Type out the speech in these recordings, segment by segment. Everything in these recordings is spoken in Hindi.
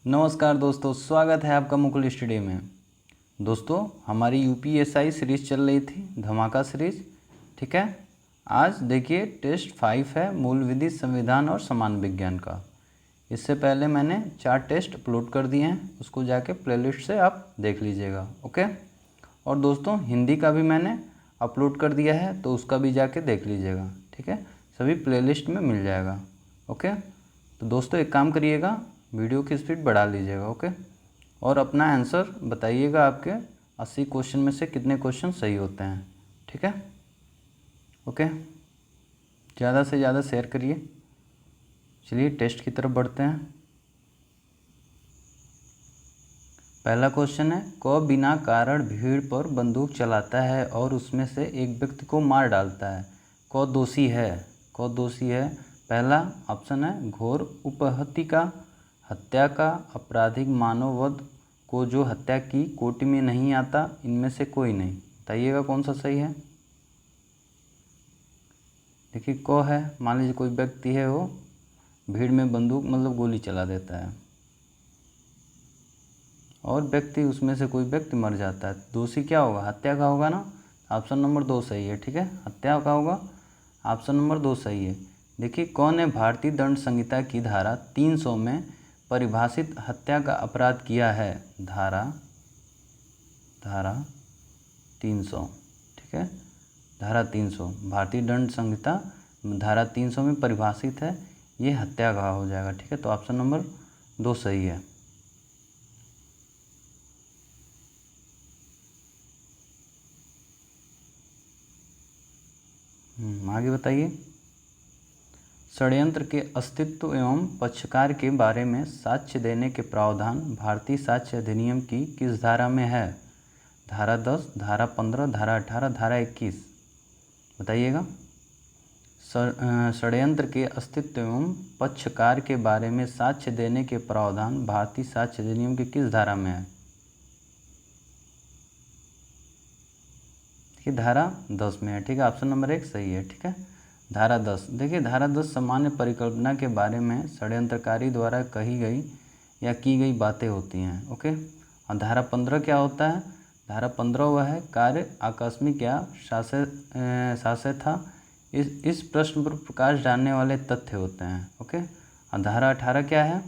नमस्कार दोस्तों, स्वागत है आपका मुकुल स्टडी में। दोस्तों, हमारी यूपीएसआई सीरीज़ चल रही थी, धमाका सीरीज़। ठीक है, आज देखिए टेस्ट 5 है, मूल विधि, संविधान और समान विज्ञान का। इससे पहले मैंने 4 टेस्ट अपलोड कर दिए हैं, उसको जाके प्लेलिस्ट से आप देख लीजिएगा। ओके। और दोस्तों, हिंदी का भी मैंने अपलोड कर दिया है, तो उसका भी जाके देख लीजिएगा। ठीक है, सभी प्लेलिस्ट में मिल जाएगा। ओके। तो दोस्तों, एक काम करिएगा, वीडियो की स्पीड बढ़ा लीजिएगा। ओके। और अपना आंसर बताइएगा, आपके 80 क्वेश्चन में से कितने क्वेश्चन सही होते हैं। ठीक है। ओके, ज़्यादा से ज़्यादा शेयर करिए। चलिए टेस्ट की तरफ बढ़ते हैं। पहला क्वेश्चन है, क बिना कारण भीड़ पर बंदूक चलाता है और उसमें से एक व्यक्ति को मार डालता है, क दोषी है। क दोषी है। पहला ऑप्शन है घोर उपहत्या, हत्या का, आपराधिक मानववध को जो हत्या की कोटि में नहीं आता, इनमें से कोई नहीं। बताइएगा कौन सा सही है। देखिए क है, मान लीजिए कोई व्यक्ति है, वो भीड़ में बंदूक मतलब गोली चला देता है और व्यक्ति, उसमें से कोई व्यक्ति मर जाता है। दोषी क्या होगा, हत्या का होगा ना। ऑप्शन नंबर 2 सही है। ठीक है, हत्या का होगा। ऑप्शन नंबर 2 सही है। देखिए, कौन ने भारतीय दंड संहिता की धारा 300 में परिभाषित हत्या का अपराध किया है। धारा 300। ठीक है, धारा 300 भारतीय दंड संहिता धारा 300 में परिभाषित है, ये हत्या का हो जाएगा। ठीक है, तो ऑप्शन नंबर 2 सही है। आगे बताइए। षड्यंत्र के अस्तित्व एवं पक्षकार के बारे में साक्ष्य देने के प्रावधान भारतीय साक्ष्य अधिनियम की किस धारा में है। धारा 10, धारा 15, धारा 18, धारा 21। बताइएगा। षड्यंत्र के अस्तित्व एवं पक्षकार के बारे में साक्ष्य देने के प्रावधान भारतीय साक्ष्य अधिनियम की किस धारा में है। देखिए, धारा 10 में है। ठीक है, ऑप्शन नंबर 1 सही है। ठीक है, धारा 10। देखिए, धारा 10 सामान्य परिकल्पना के बारे में षड्यंत्रकारी द्वारा कही गई या की गई बातें होती हैं। ओके। और धारा 15 क्या होता है। धारा 15 वह है, कार्य आकस्मिक या शास्य था, इस प्रश्न पर प्रकाश डालने वाले तथ्य होते हैं। ओके। और धारा 18 क्या है।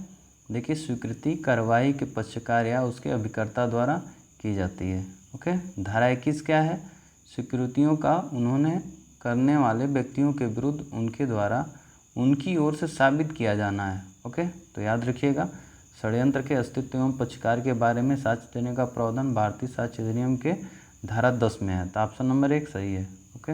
देखिए, स्वीकृति कार्रवाई के पक्षकार या उसके अभिकर्ता द्वारा की जाती है। ओके। धारा 21 क्या है। स्वीकृतियों का उन्होंने करने वाले व्यक्तियों के विरुद्ध उनके द्वारा उनकी ओर से साबित किया जाना है। ओके, तो याद रखिएगा, षड्यंत्र के अस्तित्व एवं पक्षकार के बारे में साक्ष्य देने का प्रावधान भारतीय साक्ष्य अधिनियम के धारा 10 में है। तो ऑप्शन नंबर 1 सही है। ओके।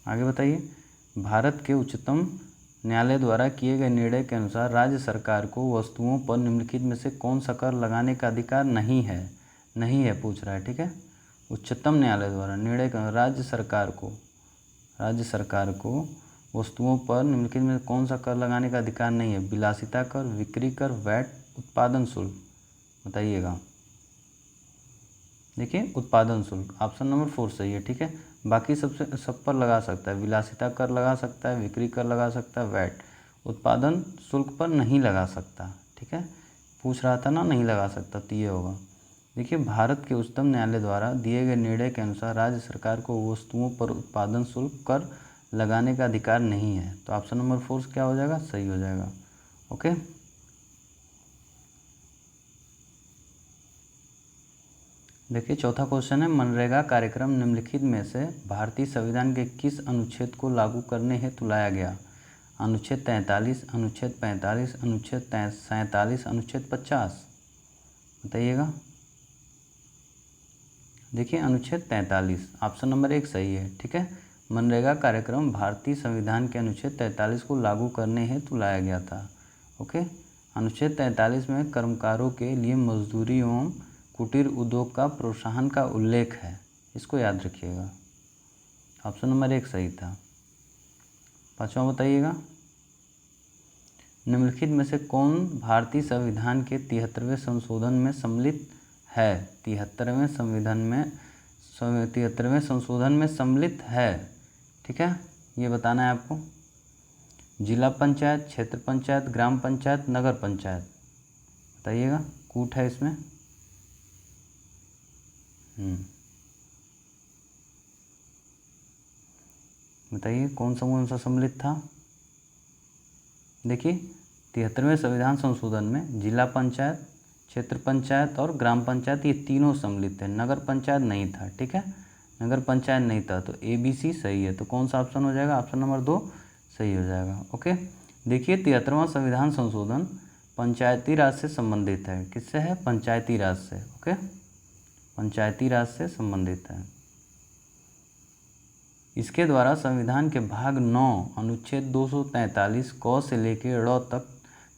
आगे बताइए। भारत के उच्चतम न्यायालय द्वारा किए गए निर्णय के अनुसार राज्य सरकार को वस्तुओं पर निम्नलिखित में से कौन सा कर लगाने का अधिकार नहीं है। नहीं है पूछ रहा है। ठीक है, उच्चतम न्यायालय द्वारा निर्णय के राज्य सरकार को वस्तुओं पर निम्नलिखित में कौन सा कर लगाने का अधिकार नहीं है। विलासिता कर, बिक्री कर, वैट, उत्पादन शुल्क। बताइएगा। देखिए, उत्पादन शुल्क ऑप्शन नंबर 4 सही है। ठीक है, बाकी सब पर लगा सकता है। विलासिता कर लगा सकता है, बिक्री कर लगा सकता है, वैट। उत्पादन शुल्क पर नहीं लगा सकता। ठीक है, पूछ रहा था ना, नहीं लगा सकता, तो ये होगा। देखिए, भारत के उच्चतम न्यायालय द्वारा दिए गए निर्णय के अनुसार राज्य सरकार को वस्तुओं पर उत्पादन शुल्क कर लगाने का अधिकार नहीं है। तो ऑप्शन नंबर 4 क्या हो जाएगा, सही हो जाएगा। ओके। देखिए, चौथा क्वेश्चन है, मनरेगा कार्यक्रम निम्नलिखित में से भारतीय संविधान के किस अनुच्छेद को लागू करने हेतु लाया गया। अनुच्छेद 43, अनुच्छेद 45, अनुच्छेद 47, अनुच्छेद 50। बताइएगा। देखिए, अनुच्छेद 43 ऑप्शन नंबर 1 सही है। ठीक है, मनरेगा कार्यक्रम भारतीय संविधान के अनुच्छेद 43 को लागू करने हेतु लाया गया था। ओके। अनुच्छेद 43 में कर्मकारों के लिए मजदूरी एवं कुटीर उद्योग का प्रोत्साहन का उल्लेख है, इसको याद रखिएगा। ऑप्शन नंबर 1 सही था। पाँचवा बताइएगा। निम्नलिखित में से कौन भारतीय संविधान के 73वें संशोधन में सम्मिलित है। 73वें संशोधन में सम्मिलित है। ठीक है, ये बताना है आपको। जिला पंचायत, क्षेत्र पंचायत, ग्राम पंचायत, नगर पंचायत, बताइएगा। कूट है इसमें। बताइए कौन सा सम्मिलित था। देखिए 73वें संविधान संशोधन में जिला पंचायत, क्षेत्र पंचायत और ग्राम पंचायत ये तीनों सम्मिलित थे, नगर पंचायत नहीं था। ठीक है, नगर पंचायत नहीं था, तो ABC सही है। तो कौन सा ऑप्शन हो जाएगा, ऑप्शन नंबर 2 सही हो जाएगा। ओके, देखिए 73वां संविधान संशोधन पंचायती राज से संबंधित है। किससे है, पंचायती राज से। ओके, पंचायती राज से संबंधित है। इसके द्वारा संविधान के भाग 9 अनुच्छेद 243 क से लेकर ड़ तक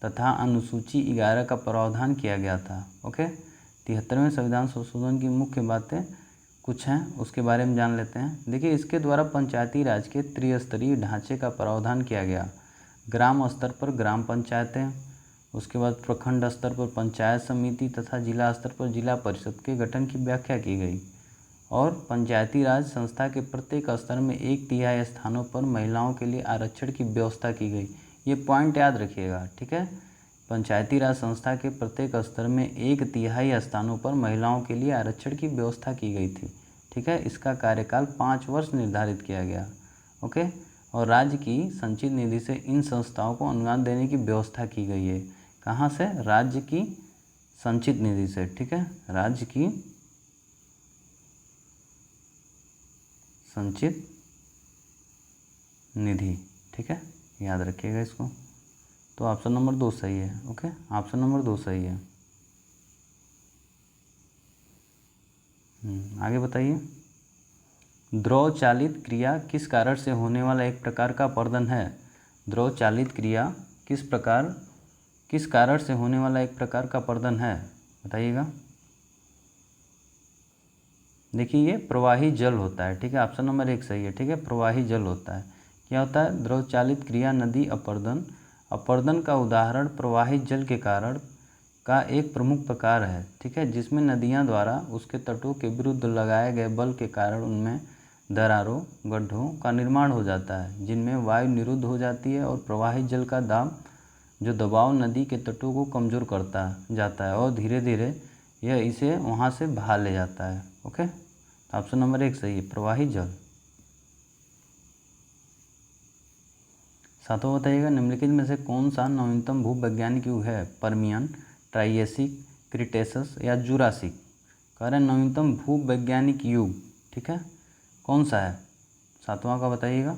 तथा अनुसूची 11 का प्रावधान किया गया था। ओके, 73वें संविधान संशोधन की मुख्य बातें कुछ हैं, उसके बारे में जान लेते हैं। देखिए इसके द्वारा पंचायती राज के त्रिस्तरीय ढांचे का प्रावधान किया गया। ग्राम स्तर पर ग्राम पंचायतें, उसके बाद प्रखंड स्तर पर पंचायत समिति तथा जिला स्तर पर जिला परिषद के गठन की व्याख्या की गई। और पंचायती राज संस्था के प्रत्येक स्तर में 1/3 स्थानों पर महिलाओं के लिए आरक्षण की व्यवस्था की गई। ये पॉइंट याद रखिएगा। ठीक है, पंचायती राज संस्था के प्रत्येक स्तर में 1/3 स्थानों पर महिलाओं के लिए आरक्षण की व्यवस्था की गई थी। ठीक है, इसका कार्यकाल 5 वर्ष निर्धारित किया गया। ओके, और राज्य की संचित निधि से इन संस्थाओं को अनुदान देने की व्यवस्था की गई है। कहाँ से, राज्य की संचित निधि से। ठीक है, राज्य की संचित निधि। ठीक है, याद रखिएगा इसको। तो ऑप्शन नंबर 2 सही है। ओके, ऑप्शन नंबर 2 सही है। आगे बताइए। द्रव चालित क्रिया किस कारण से होने वाला एक प्रकार का अपरदन है। द्रव चालित क्रिया किस कारण से होने वाला एक प्रकार का अपरदन है, बताइएगा। देखिए ये प्रवाही जल होता है। ठीक है, ऑप्शन नंबर 1 सही है। ठीक है, प्रवाही जल होता है। क्या होता है, द्रव चालित क्रिया नदी अपरदन। अपरदन का उदाहरण प्रवाहित जल के कारण का एक प्रमुख प्रकार है। ठीक है, जिसमें नदियां द्वारा उसके तटों के विरुद्ध लगाए गए बल के कारण उनमें दरारों, गड्ढों का निर्माण हो जाता है, जिनमें वायु निरुद्ध हो जाती है और प्रवाहित जल का दबाव नदी के तटों को कमज़ोर करता जाता है और धीरे धीरे यह इसे वहाँ से बहा ले जाता है। ओके, ऑप्शन नंबर 1 सही है, प्रवाहित जल। सातों बताइएगा, निम्नलिखित में से कौन सा नवीनतम भूवैज्ञानिक युग है। पर्मियन, ट्राइएसिक, क्रिटेशस या जुरासिक। कह रहे हैं नवीनतम भूवैज्ञानिक युग। ठीक है, कौन सा है, सातवां का बताइएगा।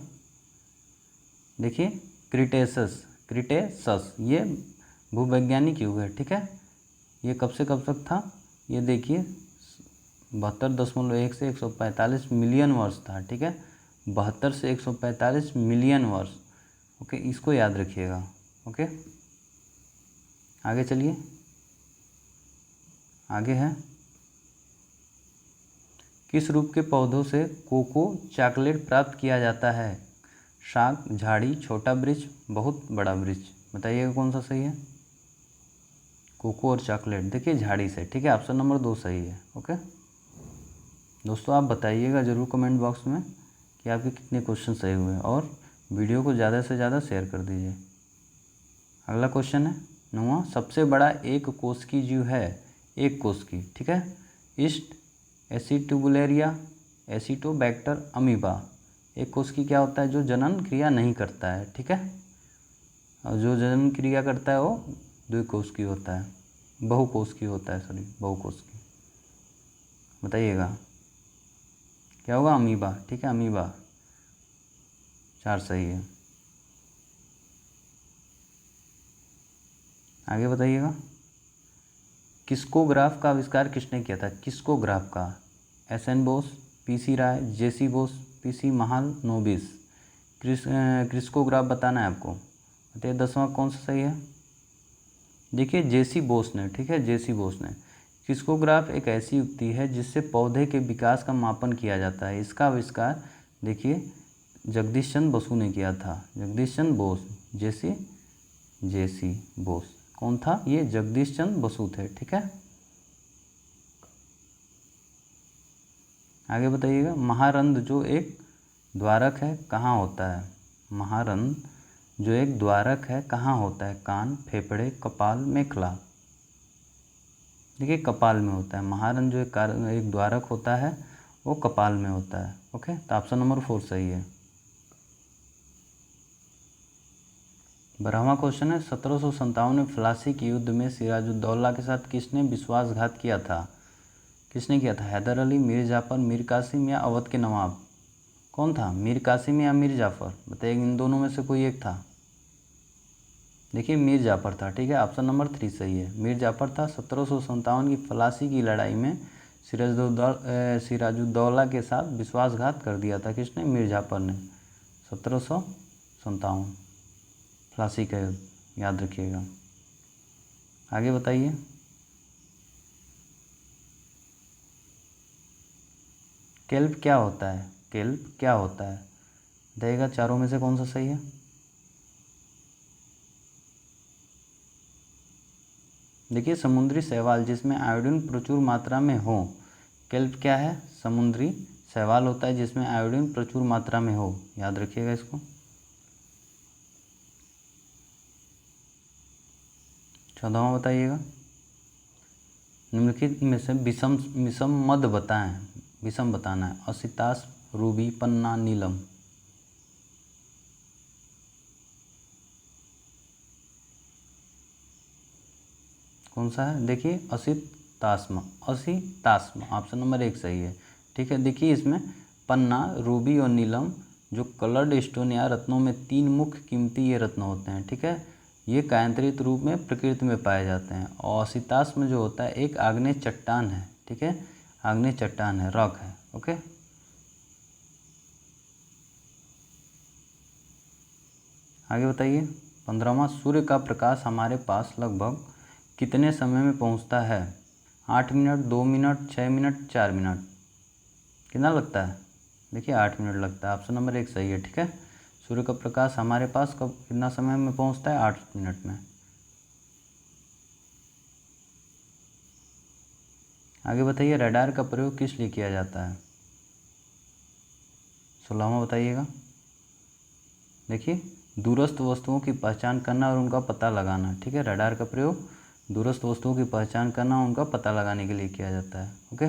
देखिए क्रिटेशस ये भूवैज्ञानिक युग है। ठीक है, ये कब से कब तक था, ये देखिए 72.1 से 145 मिलियन वर्ष था। ठीक है, 72 से 145 मिलियन वर्ष। ओके, इसको याद रखिएगा। ओके, आगे चलिए। आगे है, किस रूप के पौधों से कोको चॉकलेट प्राप्त किया जाता है। शाक, झाड़ी, छोटा वृक्ष, बहुत बड़ा वृक्ष। बताइएगा कौन सा सही है, कोको और चॉकलेट। देखिए झाड़ी से। ठीक है, ऑप्शन नंबर 2 सही है। ओके दोस्तों, आप बताइएगा ज़रूर कमेंट बॉक्स में कि आपके कितने क्वेश्चन सही हुए, और वीडियो को ज़्यादा से ज़्यादा शेयर कर दीजिए। अगला क्वेश्चन है 9वां, सबसे बड़ा एक कोशिकीय जीव है। एक कोशिकीय। ठीक है, ईस्ट एसिटुबुलेरिया, एसिटोबैक्टर, अमीबा। एक कोशिकीय क्या होता है, जो जनन क्रिया नहीं करता है। ठीक है, और जो जनन क्रिया करता है वो द्विकोशिकीय होता है, बहुकोशिकीय होता है, बहुकोशिकीय। बताइएगा क्या होगा, अमीबा। ठीक है, अमीबा 4 सही है। आगे बताइएगा, किस्कोग्राफ का आविष्कार किसने किया था। किस्कोग्राफ का, SN बोस, PC राय, JC बोस, PC महाल, नोबिस। किस्कोग्राफ बताना है आपको। बताइए 10वां कौन सा सही है। देखिए JC बोस ने। ठीक है, JC बोस ने। किस्कोग्राफ एक ऐसी युक्ति है जिससे पौधे के विकास का मापन किया जाता है। इसका आविष्कार देखिए जगदीश चंद्र बसु ने किया था। जगदीश चंद्र बोस, JC बोस कौन था, ये जगदीश चंद्र बसु थे। ठीक है, आगे बताइएगा, महारंध्र जो एक द्वारक है कहाँ होता है। महारंध्र जो एक द्वारक है कहाँ होता है? कान, फेफड़े, कपाल, मेखला। देखिए कपाल में होता है। महारंध्र जो एक द्वारक होता है वो कपाल में होता है। ओके, तो ऑप्शन नंबर 4 सही है। 12वां क्वेश्चन है 1757 में प्लासी के युद्ध में सिराजुद्दौला के साथ किसने विश्वासघात किया था? किसने किया था? हैदर अली, मीर जाफ़र, मीर कासिम या अवध के नवाब? कौन था? मीर कासिम या मीर जाफ़र? बताइए, इन दोनों में से कोई एक था। देखिए मीर जाफ़र था। ठीक है, ऑप्शन नंबर 3 सही है। मीर जाफ़र था। 1757 की प्लासी की लड़ाई में सिराजुद्दौला के साथ विश्वासघात कर दिया था। किसने? मीर जाफ़र ने। 1757 प्लासी का युद्ध, याद रखिएगा। आगे बताइए। केल्प क्या होता है? केल्प क्या होता है? बताइएगा चारों में से कौन सा सही है? देखिए समुद्री शैवाल जिसमें आयोडीन प्रचुर मात्रा में हो। केल्प क्या है? समुद्री शैवाल होता है जिसमें आयोडीन प्रचुर मात्रा में हो। याद रखिएगा इसको। 14वां बताइएगा। निम्नलिखित में से विषम मद बताएं। विषम बताना है। असितास, रूबी, पन्ना, नीलम। कौन सा है? देखिए असितास्म। असितास्म ऑप्शन नंबर 1 सही है। ठीक है, देखिए इसमें पन्ना, रूबी और नीलम जो कलर्ड स्टोन या रत्नों में 3 मुख्य कीमती ये रत्न होते हैं। ठीक है, ये कायांतरित रूप में प्रकृति में पाए जाते हैं। और असितास्म जो होता है एक आग्नेय चट्टान है। ठीक है, आग्नेय चट्टान है, रॉक है। ओके, आगे बताइए। 15वां, सूर्य का प्रकाश हमारे पास लगभग कितने समय में पहुंचता है? 8 मिनट, 2 मिनट, 6 मिनट, 4 मिनट? कितना लगता है? देखिए 8 मिनट लगता है। ऑप्शन नंबर 1 सही है। ठीक है, सूर्य का प्रकाश हमारे पास कब कितना समय में पहुंचता है? 8 मिनट में। आगे बताइए, रडार का प्रयोग किस लिए किया जाता है? 16वां बताइएगा। देखिए दूरस्थ वस्तुओं की पहचान करना और उनका पता लगाना। ठीक है, रडार का प्रयोग दूरस्थ वस्तुओं की पहचान करना और उनका पता लगाने के लिए किया जाता है। ओके,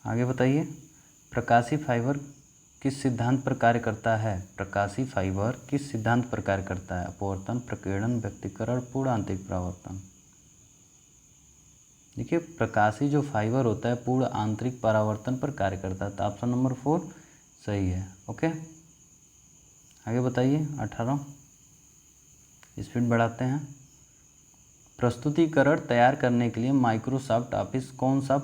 आगे बताइए। प्रकाशी फाइबर किस सिद्धांत पर कार्य करता है? प्रकाशी फाइबर किस सिद्धांत पर कार्य करता है? अपवर्तन, प्रकीर्णन, व्यक्तीकरण, पूर्ण आंतरिक परावर्तन? देखिए प्रकाशी जो फाइबर होता है पूर्ण आंतरिक परावर्तन पर कार्य करता है। तो ऑप्शन नंबर 4 सही है। ओके, आगे बताइए। 18 स्पीड बढ़ाते हैं। प्रस्तुतिकरण तैयार करने के लिए माइक्रोसॉफ्ट ऑफिस कौन सा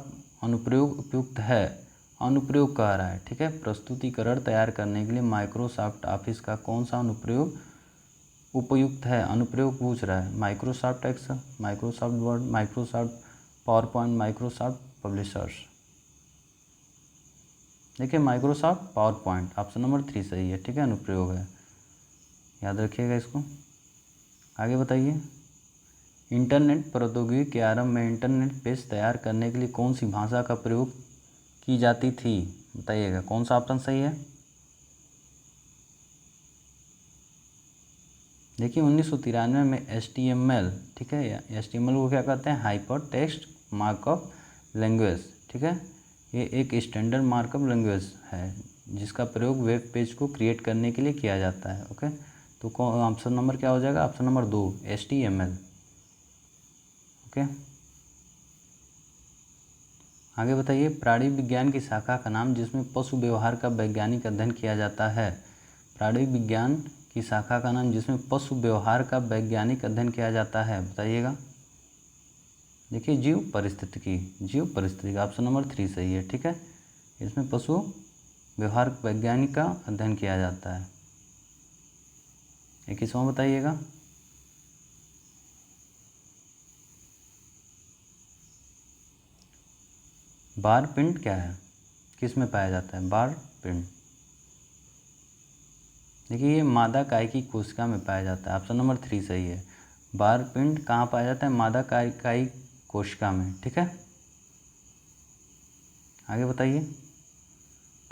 अनुप्रयोग उपयुक्त है? अनुप्रयोग कह रहा है। ठीक है, प्रस्तुतिकरण तैयार करने के लिए माइक्रोसॉफ्ट ऑफिस का कौन सा अनुप्रयोग उपयुक्त है? अनुप्रयोग पूछ रहा है। Microsoft Excel, Microsoft Word, Microsoft PowerPoint, Microsoft publishers? देखिए Microsoft PowerPoint, option number 3 सही है। ठीक है, अनुप्रयोग है, याद रखिएगा इसको। आगे बताइए। इंटरनेट प्रौद्योगिकी के आरंभ में इंटरनेट पेज तैयार करने के लिए कौन सी भाषा का प्रयोग की जाती थी? बताइएगा कौन सा ऑप्शन सही है? देखिए 1993 में HTML, ठीक है, HTML को क्या कहते हैं? Hyper text markup language. ठीक है, ये एक स्टैंडर्ड मार्कअप लैंग्वेज है जिसका प्रयोग वेब पेज को क्रिएट करने के लिए किया जाता है। ओके, तो ऑप्शन नंबर क्या हो जाएगा? Option number 2 HTML। ओके, आगे बताइए। प्राणी विज्ञान की शाखा का नाम जिसमें पशु व्यवहार का वैज्ञानिक अध्ययन किया जाता है? प्राणी विज्ञान की शाखा का नाम जिसमें पशु व्यवहार का वैज्ञानिक अध्ययन किया जाता है, बताइएगा। देखिए जीव परिस्थितिकी, जीव परिस्थितिकी, ऑप्शन नंबर 3 सही है। ठीक है, इसमें पशु व्यवहार वैज्ञानिक का अध्ययन किया जाता है। 21वां बताइएगा। बार पिंड क्या है? किस में पाया जाता है बार पिंड? देखिए ये मादा काय की कोशिका में पाया जाता है। ऑप्शन नंबर 3 सही है। बार पिंड कहाँ पाया जाता है? मादा काय कोशिका में। ठीक है, आगे बताइए।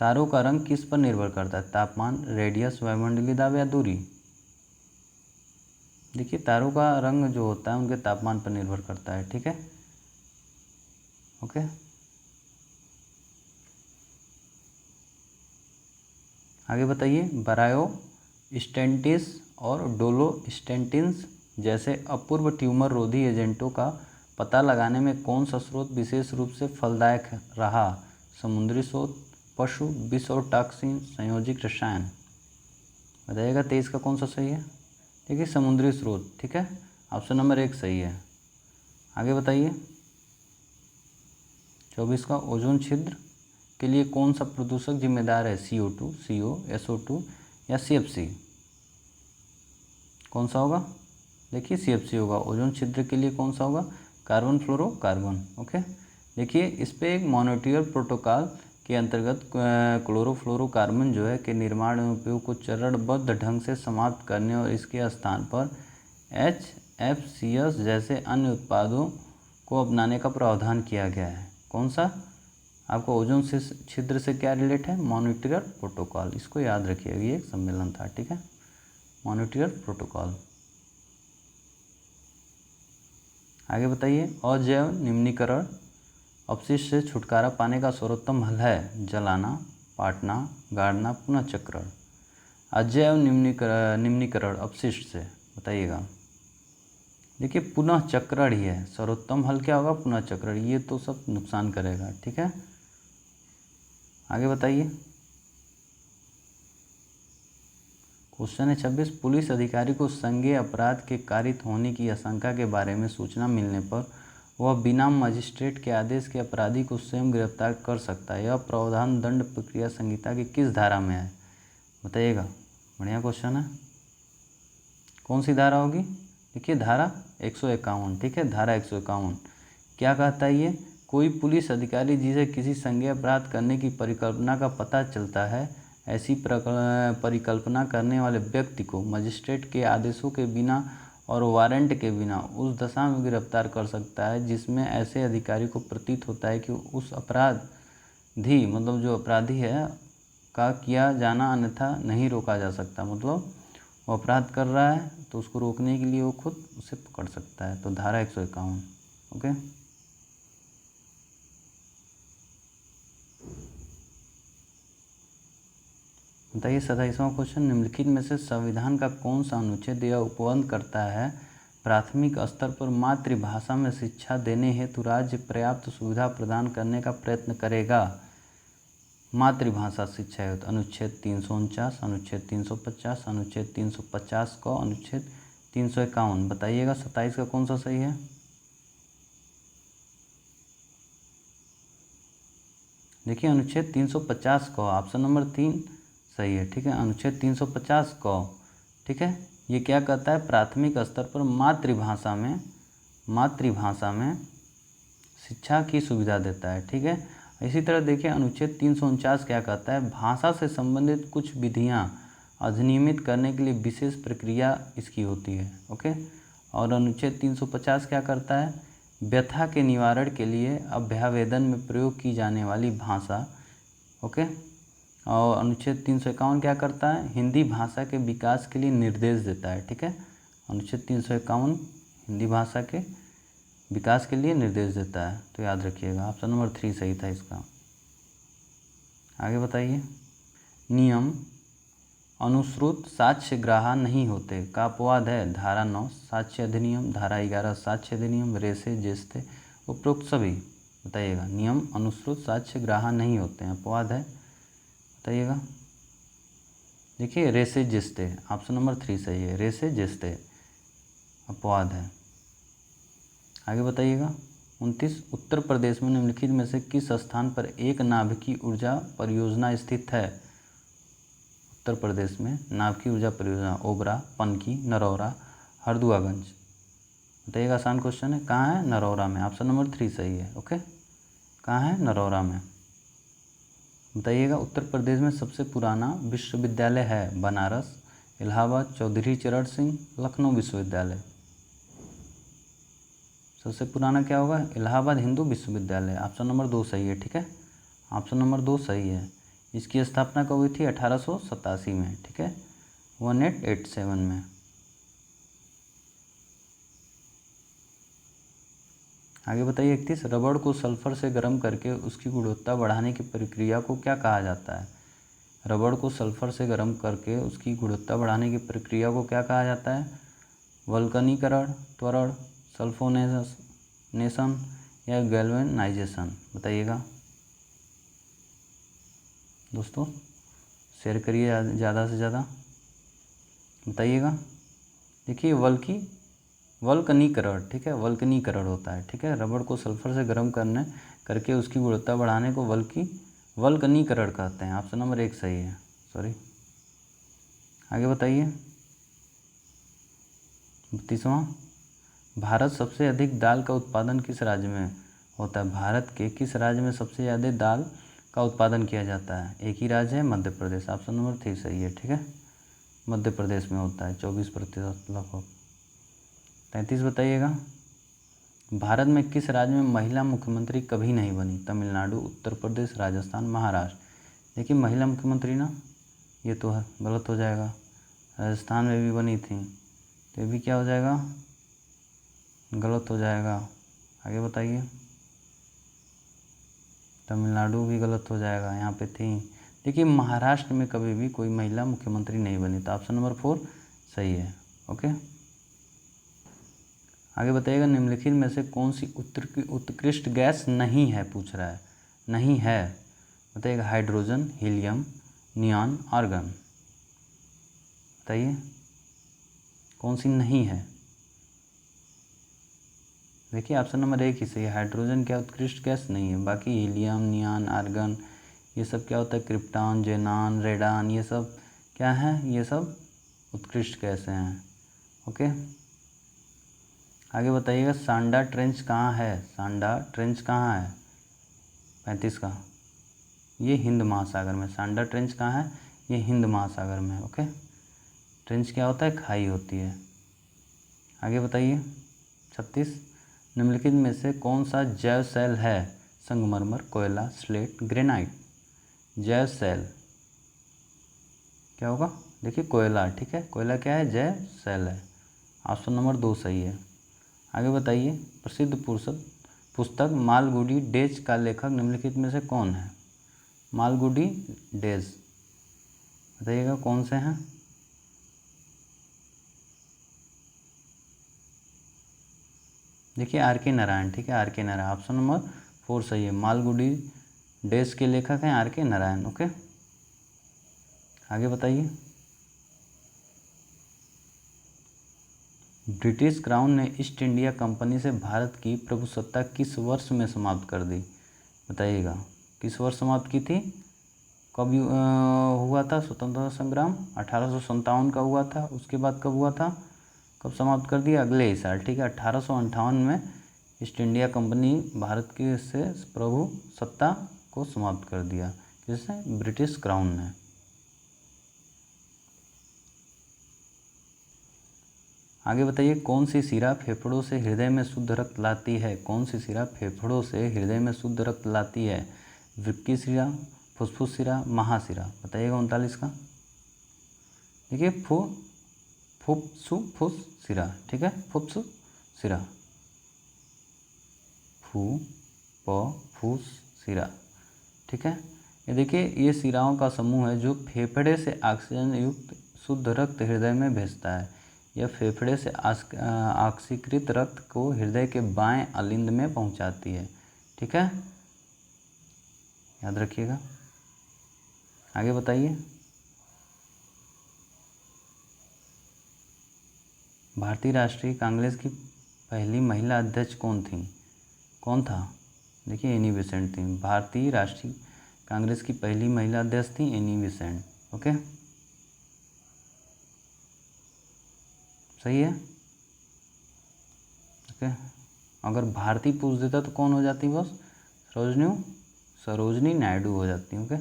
तारों का रंग किस पर निर्भर करता है? तापमान, रेडियस, वायुमंडलीय दाब या दूरी? देखिए तारों का रंग जो होता है उनके तापमान पर निर्भर करता है, ठीक है। ओके, आगे बताइए। बरायो स्टेंटिस और डोलोस्टेंटिन्स जैसे अपूर्व ट्यूमर रोधी एजेंटों का पता लगाने में कौन सा स्रोत विशेष रूप से फलदायक रहा? समुद्री स्रोत, पशु, विष और टॉक्सिन, संयोजित रसायन? बताइएगा 23 का कौन सा सही है? देखिए समुद्री स्रोत, ठीक है, ऑप्शन नंबर 1 सही है। आगे बताइए। 24 का ओजोन छिद्र के लिए कौन सा प्रदूषक जिम्मेदार है? CO2, CO, SO2 या CFC? कौन सा होगा? देखिए CFC होगा। ओजोन छिद्र के लिए कौन सा होगा? Carbon fluorocarbon. ओके, देखिए इस पे एक मॉनिटर प्रोटोकॉल के अंतर्गत क्लोरोफ्लोरोकार्बन जो है के निर्माण एवं उपयोग को चरणबद्ध ढंग से समाप्त करने और इसके स्थान पर HFCS जैसे अन्य उत्पादों को अपनाने का प्रावधान किया गया है। कौन सा? आपको ओजोन से छिद्र से क्या रिलेट है? मॉनिटर प्रोटोकॉल, इसको याद रखिएगा, ये एक सम्मेलन था, ठीक है, मॉनिटर प्रोटोकॉल। आगे बताइए। अजैव निम्नीकरण अपशिष्ट से छुटकारा पाने का सर्वोत्तम हल है? जलाना, पाटना, गाड़ना, पुनः चक्रण? अजैव निम्नीकरण अपशिष्ट से बताइएगा। देखिए पुनः चक्रण ही है सर्वोत्तम हल। क्या होगा? पुनः चक्रण। ये तो सब नुकसान करेगा, ठीक है। आगे बताइए। क्वेश्चन है 26। पुलिस अधिकारी को संज्ञेय अपराध के कारित होने की आशंका के बारे में सूचना मिलने पर वह बिना मजिस्ट्रेट के आदेश के अपराधी को स्वयं गिरफ्तार कर सकता है। यह प्रावधान दंड प्रक्रिया संहिता की किस धारा में है? बताइएगा। बढ़िया क्वेश्चन है। कौन सी धारा होगी? देखिए धारा 151, ठीक है, धारा 151 क्या कहता है ये? कोई पुलिस अधिकारी जिसे किसी संज्ञेय अपराध करने की परिकल्पना का पता चलता है, ऐसी परिकल्पना करने वाले व्यक्ति को मजिस्ट्रेट के आदेशों के बिना और वारंट के बिना उस दशा में गिरफ्तार कर सकता है जिसमें ऐसे अधिकारी को प्रतीत होता है कि उस अपराधी मतलब जो अपराधी है का किया जाना अन्यथा नहीं रोका जा सकता। मतलब वो अपराध कर रहा है तो उसको रोकने के लिए वो खुद उसे पकड़ सकता है। तो धारा 151। ओके, बताइए 27वां क्वेश्चन। निम्नलिखित में से संविधान का कौन सा अनुच्छेद यह उपबंध करता है प्राथमिक स्तर पर मातृभाषा में शिक्षा देने हेतु राज्य पर्याप्त सुविधा प्रदान करने का प्रयत्न करेगा? मातृभाषा शिक्षा हेतु अनुच्छेद 349, अनुच्छेद 350, अनुच्छेद 350 को अनुच्छेद 351। बताइएगा 27 का कौन सा सही है? देखिए अनुच्छेद 350 को, ऑप्शन नंबर 3 सही है, ठीक है, अनुच्छेद 350 को, ठीक है, ये क्या कहता है? प्राथमिक स्तर पर मातृभाषा में शिक्षा की सुविधा देता है, ठीक है। इसी तरह देखिए अनुच्छेद 349 क्या कहता है? भाषा से संबंधित कुछ विधियां अधिनियमित करने के लिए विशेष प्रक्रिया इसकी होती है। ओके, और अनुच्छेद 350 क्या करता है? व्यथा के निवारण के लिए अभ्यावेदन में प्रयोग की जाने वाली भाषा। ओके, और अनुच्छेद 351 क्या करता है? हिंदी भाषा के विकास के लिए निर्देश देता है, ठीक है। अनुच्छेद 351 हिंदी भाषा के विकास के लिए निर्देश देता है, तो याद रखिएगा, ऑप्शन नंबर 3 सही था इसका। आगे बताइए। नियम अनुश्रुत साक्ष्य ग्राह्य नहीं होते का अपवाद है? धारा 9 साक्ष्य अधिनियम, धारा 11 साक्ष्य अधिनियम, रेसे जेस्ते, उपरोक्त सभी। बताइएगा। नियम अनुश्रुत साक्ष्य ग्राह्य नहीं होते हैं, अपवाद है, बताइएगा। देखिए रेसे जेस्ते, ऑप्शन नंबर 3 सही है, रेसे जेस्ते अपवाद है। आगे बताइएगा। 29 उत्तर प्रदेश में निम्नलिखित में से किस स्थान पर एक नाभिकीय ऊर्जा परियोजना स्थित है? उत्तर प्रदेश में नाभिकीय ऊर्जा परियोजना ओबरा, पनकी, नरौरा, हरदुआगंज। बताइएगा, आसान क्वेश्चन है। कहाँ है? नरौरा में, ऑप्शन नंबर 3 सही है। ओके, कहाँ है? नरौरा में। बताइएगा। उत्तर प्रदेश में सबसे पुराना विश्वविद्यालय है? बनारस, इलाहाबाद, चौधरी चरण सिंह, लखनऊ विश्वविद्यालय। सबसे पुराना क्या होगा? इलाहाबाद हिंदू विश्वविद्यालय, ऑप्शन नंबर 2 सही है, ठीक है, ऑप्शन नंबर 2 सही है। इसकी स्थापना कब हुई थी? 1887 में, ठीक है, 1887 में। आगे बताइए 31, रबड़ को सल्फर से गर्म करके उसकी गुणवत्ता बढ़ाने की प्रक्रिया को क्या कहा जाता है? रबड़ को सल्फर से गर्म करके उसकी गुणवत्ता बढ़ाने की प्रक्रिया को क्या कहा जाता है? वल्कनीकरण, त्वरण, सल्फोनेशन या गैल्वेनाइजेशन? बताइएगा दोस्तों, शेयर करिए ज़्यादा से ज़्यादा, बताइएगा। देखिए वल्कनीकरण, ठीक है, वल्कनीकरण होता है, ठीक है, रबड़ को सल्फर से गर्म करके उसकी गुणवत्ता बढ़ाने को वल्कनीकरण कहते हैं। ऑप्शन नंबर 1 सही है, सॉरी। आगे बताइए 32वां, भारत सबसे अधिक दाल का उत्पादन किस राज्य में होता है? भारत के किस राज्य में सबसे ज़्यादा दाल का उत्पादन किया जाता है? एक ही राज्य है, मध्य प्रदेश। ऑप्शन नंबर 3 सही है, ठीक है, मध्य प्रदेश में होता है 24% लगभग। 33 बताइएगा, भारत में किस राज्य में महिला मुख्यमंत्री कभी नहीं बनी? तमिलनाडु, उत्तर प्रदेश, राजस्थान, महाराष्ट्र? देखिए महिला मुख्यमंत्री ना, ये तो है, गलत हो जाएगा। राजस्थान में भी बनी थी, तो ये भी क्या हो जाएगा? गलत हो जाएगा। आगे बताइए, तमिलनाडु भी गलत हो जाएगा, यहाँ पे थी। देखिए महाराष्ट्र में कभी भी कोई महिला मुख्यमंत्री नहीं बनी, तो ऑप्शन नंबर 4 सही है, ओके। आगे बताइएगा, निम्नलिखित में से कौन सी उत्कृष्ट गैस नहीं है? पूछ रहा है, नहीं है, बताइएगा। Hydrogen, helium, neon, argon? बताइए कौन सी नहीं है? देखिए ऑप्शन नंबर 1 ही सही है, हाइड्रोजन क्या उत्कृष्ट गैस नहीं है। बाकी हीलियम, नियॉन, आर्गन ये सब क्या होता है? क्रिप्टॉन, जेनॉन, रेडॉन, ये सब क्या है? ये सब उत्कृष्ट गैसें हैं, ओके। आगे बताइएगा, सांडा ट्रेंच कहाँ है? सांडा ट्रेंच कहाँ है? 35 का, ये हिंद महासागर में। सांडा ट्रेंच कहाँ है? ये हिंद महासागर में, ओके। ट्रेंच क्या होता है? खाई होती है। आगे बताइए 36, निम्नलिखित में से कौन सा जैव सेल है? संगमरमर, कोयला, स्लेट, ग्रेनाइट? जैव सेल क्या होगा? देखिए कोयला, ठीक है, कोयला क्या है? जैव सेल है। ऑप्शन नंबर 2 सही है। आगे बताइए, प्रसिद्ध पुस्तक मालगुडी डेज का लेखक निम्नलिखित में से कौन है? मालगुडी डेज, बताइएगा कौन से हैं? देखिए R.K. नारायण, ठीक है, R.K. नारायण। ऑप्शन नंबर 4 सही है, मालगुडी डेज के लेखक हैं R.K. नारायण, ओके। आगे बताइए, ब्रिटिश क्राउन ने ईस्ट इंडिया कंपनी से भारत की प्रभुसत्ता किस वर्ष में समाप्त कर दी? बताइएगा किस वर्ष समाप्त की थी? कब हुआ था स्वतंत्रता संग्राम? 1857 का हुआ था। उसके बाद कब हुआ था? कब समाप्त कर दिया? अगले ही साल, ठीक है, 1858 में ईस्ट इंडिया कंपनी भारत की से प्रभुसत्ता को समाप्त कर दिया। किसने? ब्रिटिश क्राउन ने। आगे बताइए, कौन सी शिरा फेफड़ों से हृदय में शुद्ध रक्त लाती है? कौन सी शिरा फेफड़ों से हृदय में शुद्ध रक्त लाती है? वृक्की शिरा, फुफ्फुस शिरा, महाशिरा? बताइएगा 39 का। देखिए फुफ्फुस शिरा, ठीक है, फुफ्फुस शिरा, फुफ्फुस शिरा, ठीक है। ये देखिए ये शिराओं का समूह है जो फेफड़े से ऑक्सीजन युक्त शुद्ध रक्त हृदय में भेजता है। यह फेफड़े से ऑक्सीकृत रक्त को हृदय के बाएं अलिंद में पहुंचाती है, ठीक है, याद रखिएगा। आगे बताइए, भारतीय राष्ट्रीय कांग्रेस की पहली महिला अध्यक्ष कौन थी? कौन था? देखिए एनी बेसेंट थी। भारतीय राष्ट्रीय कांग्रेस की पहली महिला अध्यक्ष थी एनी बेसेंट, ओके, सही है, ओके। अगर भारतीय पूछ देता तो कौन हो जाती? बस सरोजनी नायडू हो जाती, ओके।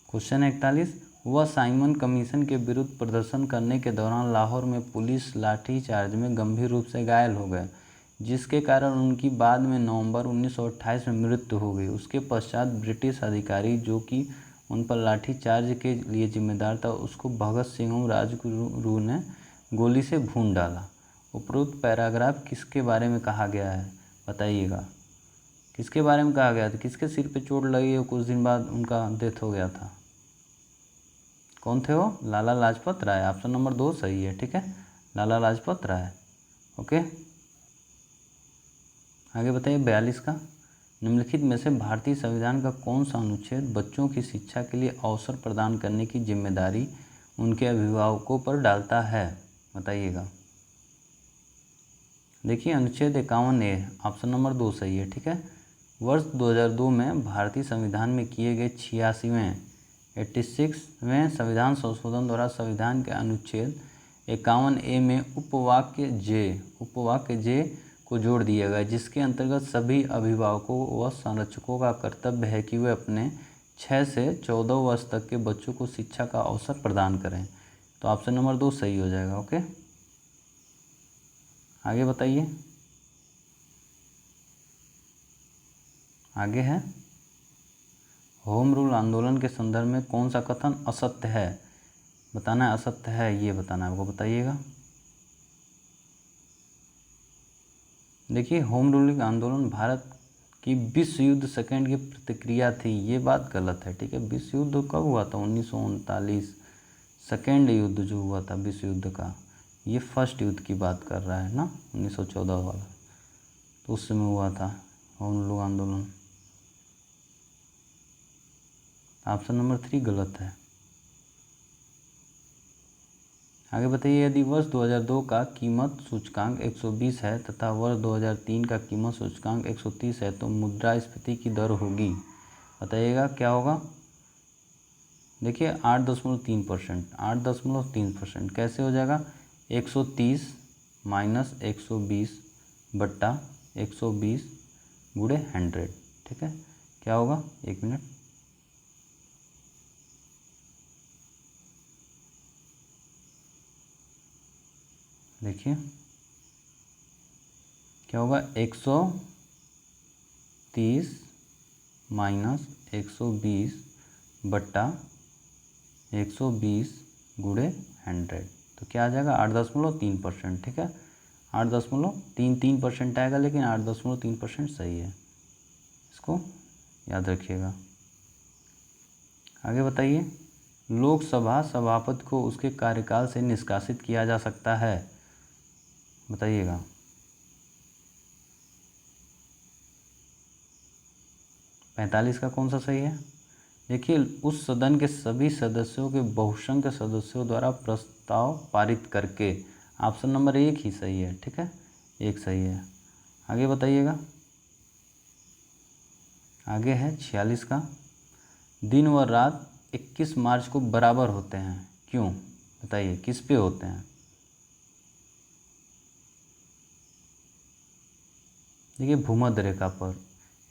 क्वेश्चन 41, वह साइमन कमीशन के विरुद्ध प्रदर्शन करने के दौरान लाहौर में पुलिस लाठीचार्ज में गंभीर रूप से घायल हो गए। जिसके कारण उनकी बाद में नवंबर 1928 में मृत्यु हो गई। उसके पश्चात ब्रिटिश अधिकारी जो कि उन पर लाठीचार्ज के लिए जिम्मेदार था, उसको भगत सिंह और राजगुरु ने गोली से भून डाला। उपरोक्त पैराग्राफ किसके बारे में कहा गया है, बताइएगा। किसके बारे में कहा गया था, किसके सिर पे चोट लगी और कुछ दिन बाद उनका डेथ हो गया था? कौन थे वो? लाला लाजपत राय। ऑप्शन नंबर 2 सही है, ठीक है, लाला लाजपत राय। ओके, आगे बताइए 42 का। निम्नलिखित में से भारतीय संविधान का कौन सा अनुच्छेद बच्चों की शिक्षा के लिए अवसर प्रदान करने की जिम्मेदारी उनके अभिभावकों पर डालता है, बताइएगा। देखिए अनुच्छेद 51A, ऑप्शन नंबर 2 सही है, ठीक है। वर्ष 2002 में भारतीय संविधान में किए गए 86वें संविधान संशोधन द्वारा संविधान के अनुच्छेद 51A में उपवाक्य जे को जोड़ दिया गया, जिसके अंतर्गत सभी अभिभावकों व संरक्षकों का कर्तव्य है कि वे अपने 6 से 14 वर्ष तक के बच्चों को शिक्षा का अवसर प्रदान करें। तो ऑप्शन नंबर 2 सही हो जाएगा। ओके, आगे बताइए। आगे है होम रूल आंदोलन के संदर्भ में कौन सा कथन असत्य है, बताना है। असत्य है ये बताना है आपको, बताइएगा। देखिए होम रूलिंग आंदोलन भारत की विश्व युद्ध सेकेंड की प्रतिक्रिया थी, ये बात गलत है, ठीक है। विश्व युद्ध कब हुआ था? 1939। सेकेंड युद्ध जो हुआ था विश्व युद्ध का, ये फर्स्ट युद्ध की बात कर रहा है ना, 1914 वाला, तो उस समय हुआ था होम रूल आंदोलन। ऑप्शन नंबर 3 गलत है। आगे बताइए, यदि वर्ष 2002 का कीमत सूचकांक 120 है तथा वर्ष 2003 का कीमत सूचकांक 130 है तो मुद्रास्फीति की दर होगी, बताइएगा क्या होगा। देखिए 8.3%, 8.3% कैसे हो जाएगा? 130 माइनस 120 बट्टा 120 गुणे 100, ठीक है। क्या होगा? 1 मिनट। देखिए क्या होगा? 130 माइनस 120 बट्टा 120 गुणे 100, तो क्या आ जाएगा? 8.3%, ठीक है। 8.33% आएगा, लेकिन 8.3% सही है, इसको याद रखिएगा। आगे बताइए, लोकसभा सभापति को उसके कार्यकाल से निष्कासित किया जा सकता है, बताइएगा। पैंतालीस का कौन सा सही है? देखिए उस सदन के सभी सदस्यों के बहुसंख्य सदस्यों द्वारा प्रस्ताव पारित करके। ऑप्शन नंबर 1 ही सही है, ठीक है, 1 सही है। आगे बताइएगा। आगे है 46 का। दिन व रात 21 मार्च को बराबर होते हैं, क्यों, बताइए किस पे होते हैं? देखिए भूमध्य रेखा पर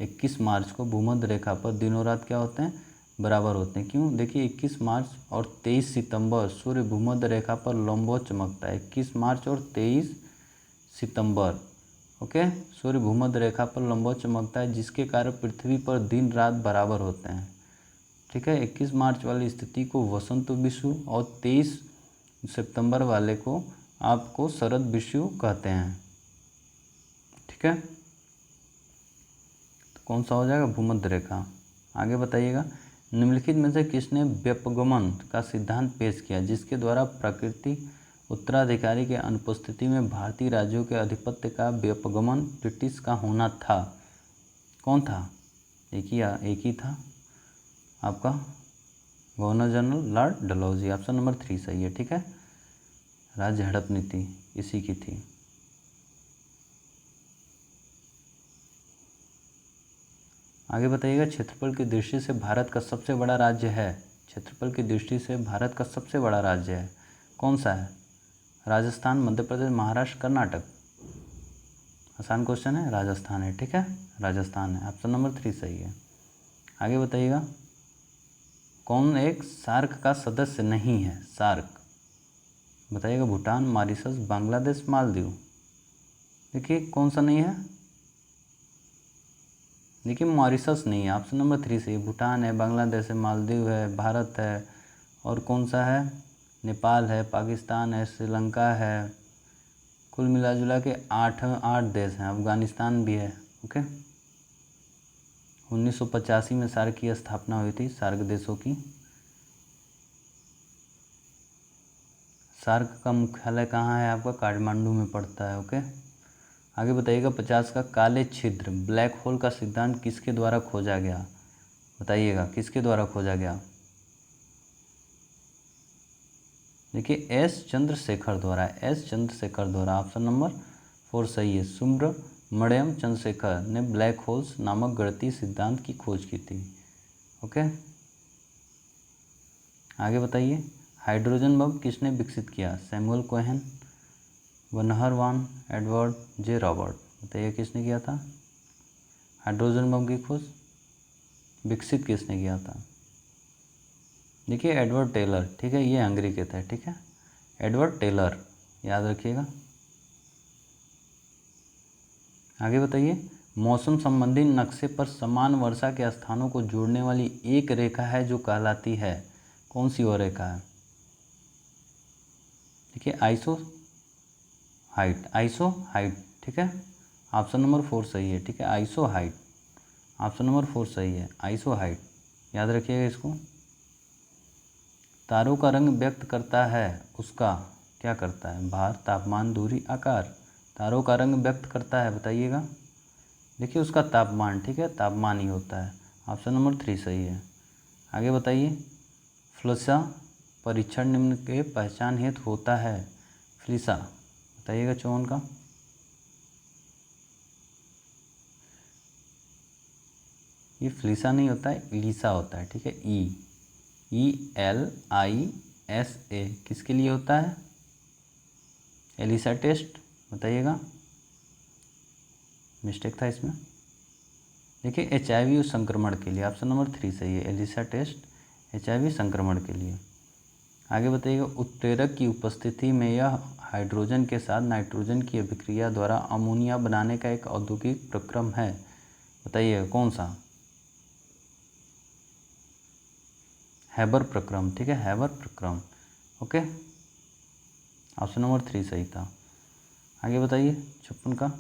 21 मार्च को भूमध्य रेखा पर दिन और रात क्या होते हैं? बराबर होते हैं। क्यों? देखिए 21 मार्च और 23 सितंबर सूर्य भूमध्य रेखा पर लंबवत चमकता है। 21 मार्च और 23 सितंबर, ओके, सूर्य भूमध्य रेखा पर लंबवत चमकता है, जिसके कारण पृथ्वी पर दिन रात बराबर होते हैं, ठीक है। 21 मार्च वाली स्थिति को वसंत विषुव और 23 सितंबर वाले को आपको शरद विषुव कहते हैं, ठीक है। तो कौन सा हो जाएगा? भूमध्य रेखा। आगे बताइएगा, निम्नलिखित में से किसने व्युपगमन का सिद्धांत पेश किया, जिसके द्वारा प्रकृति उत्तराधिकारी के अनुपस्थिति में भारतीय राज्यों के आधिपत्य का व्युपगमन ब्रिटिश का होना था? कौन था? एक ही था आपका governor general Lord Dalhousie. Option number 3 सही है, ठीक है। राज्य हड़प नीति इसी की थी। आगे बताइएगा, क्षेत्रफल की दृष्टि से भारत का सबसे बड़ा राज्य है, क्षेत्रफल की दृष्टि से भारत का सबसे बड़ा राज्य है, कौन सा है? राजस्थान, मध्य प्रदेश, महाराष्ट्र, कर्नाटक? आसान क्वेश्चन है, राजस्थान है, ठीक है, राजस्थान है। ऑप्शन नंबर 3 सही है। आगे बताइएगा, कौन एक सार्क का सदस्य नहीं है? सार्क, बताइएगा। भूटान, मॉरिशस, बांग्लादेश, मालदीव? देखिए कौन सा नहीं है, देखिए मॉरिशस नहीं है, ऑप्शन नंबर 3 से। भूटान है, बांग्लादेश है, मालदीव है, भारत है, और कौन सा है, नेपाल है, पाकिस्तान है, श्रीलंका है। कुल मिला जुला के 8 देश हैं, अफगानिस्तान भी है। ओके, 1985 में सार्क की स्थापना हुई थी, सार्क देशों की। सार्क का मुख्यालय कहाँ है आपका, काठमांडू में पड़ता है। ओके, आगे बताइएगा 50 का, काले छिद्र ब्लैक होल का सिद्धांत किसके द्वारा खोजा गया, बताइएगा किसके द्वारा खोजा गया। देखिए एस चंद्रशेखर द्वारा, एस चंद्रशेखर द्वारा, ऑप्शन नंबर 4 सही है। सुब्रमण्यम चंद्रशेखर ने ब्लैक होल्स नामक गणितीय सिद्धांत की खोज की थी। ओके, आगे बताइए, हाइड्रोजन बम किसने विकसित किया, सैमुअल कोहेन, वनहर वान, एडवर्ड जे रॉबर्ट, बताइए किसने किया था हाइड्रोजन बम की खोज, विकसित किसने किया था। देखिए एडवर्ड टेलर, ठीक है, ये हंगरी के थे, ठीक है, एडवर्ड टेलर, याद रखिएगा। आगे बताइए, मौसम संबंधी नक्शे पर समान वर्षा के स्थानों को जोड़ने वाली एक रेखा है जो कहलाती है, कौन सी वो रेखा है। देखिए आइसो हाइट, आइसो हाइट, ठीक है, ऑप्शन नंबर 4 सही है। ठीक है, आइसो हाइट, ऑप्शन नंबर 4 सही है, आइसो हाइट, याद रखिएगा इसको। तारों का रंग व्यक्त करता है उसका, क्या करता है, भार, तापमान, दूरी, आकार। तारों का रंग व्यक्त करता है, बताइएगा। देखिए उसका तापमान, ठीक है, तापमान ही होता है, ऑप्शन नंबर 3 सही है। आगे बताइए, फ्लिसा परीक्षण निम्न के पहचान हेतु होता है, फ्लिसा, बताइएगा 54 का। ये फ्लिसा नहीं होता है, इलीसा होता है, ठीक है, ELISA किसके लिए होता है, एलिसा टेस्ट, बताइएगा, मिस्टेक था इसमें। देखिए HIV संक्रमण के लिए, ऑप्शन नंबर 3 सही है, एलिसा टेस्ट HIV संक्रमण के लिए। आगे बताइएगा, उत्प्रेरक की उपस्थिति में यह हाइड्रोजन के साथ नाइट्रोजन की अभिक्रिया द्वारा अमोनिया बनाने का एक औद्योगिक प्रक्रम है, बताइएगा कौन सा, हैबर प्रक्रम, ठीक है, हैबर प्रक्रम। ओके, ऑप्शन नंबर 3 सही था। आगे बताइए 56 का,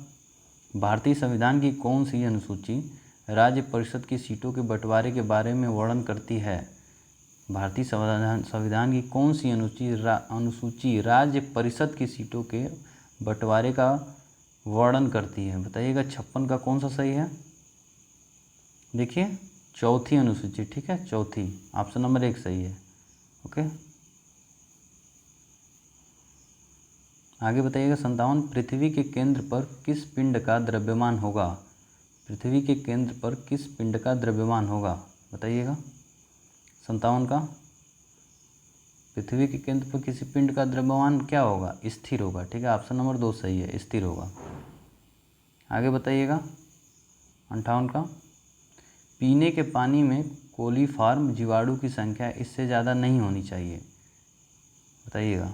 भारतीय संविधान की कौन सी अनुसूची राज्य परिषद की सीटों के बंटवारे के बारे में वर्णन करती है। भारतीय संविधान की कौन सी अनुसूची राज्य परिषद की सीटों के बंटवारे का वर्णन करती है, बताइएगा 56 का कौन सा सही है। देखिए चौथी अनुसूची, ठीक है, चौथी, ऑप्शन नंबर 1 सही है। ओके, आगे बताइएगा 57, पृथ्वी के केंद्र पर किस पिंड का द्रव्यमान होगा, पृथ्वी के केंद्र पर किस पिंड का द्रव्यमान होगा, बताइएगा 57 का, पृथ्वी के केंद्र पर किसी पिंड का द्रव्यमान क्या होगा, स्थिर होगा, ठीक है, ऑप्शन नंबर 2 सही है, स्थिर होगा। आगे बताइएगा 58 का, पीने के पानी में कोलीफॉर्म जीवाणु की संख्या इससे ज़्यादा नहीं होनी चाहिए, बताइएगा